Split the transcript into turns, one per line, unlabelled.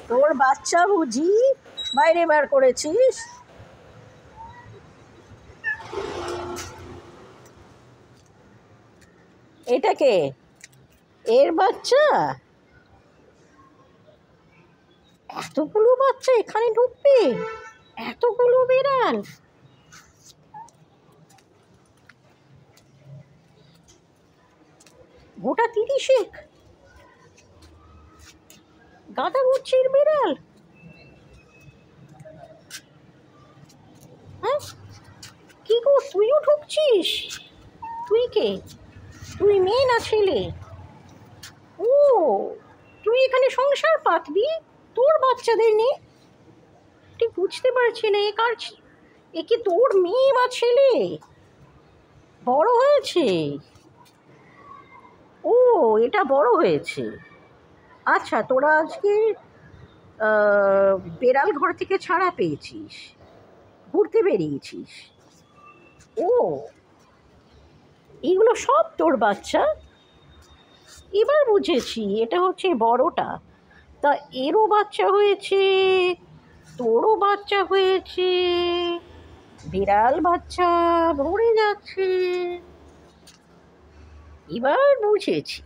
তোর বাচ্চা বুঝি বাইরে বার করেছিস? এটা কে? এর বাচ্চা? এতগুলো বাচ্চা এখানে ঢুকবে? এতগুলো বেড়াল? গোটা 30 গাদা গুচ্ছির বেড়াল? হ্যাঁ, কি গো, তুইও ঢুকছিস? তুই কে? তুই মেয়ে না ছেলে? ও, তুই এখানে সংসার পাতবি? তোর বাচ্চাদের নিয়ে? ঠিক বুঝতে পারছি না, এ কি তোর মেয়ে বা ছেলে? বড় হয়েছে? ও, এটা বড় হয়েছে। আচ্ছা, তোরা আজকে বেড়াল ঘর থেকে ছাড়া পেয়েছিস, ঘুরতে বেরিয়েছিস। ও, এগুলো সব তোর বাচ্চা? এবার বুঝেছি, এটা হচ্ছে বড়টা। তা এরও বাচ্চা হয়েছে, তোরও বাচ্চা হয়েছে, বিড়াল বাচ্চা ভরে যাচ্ছে। এবার বুঝেছি।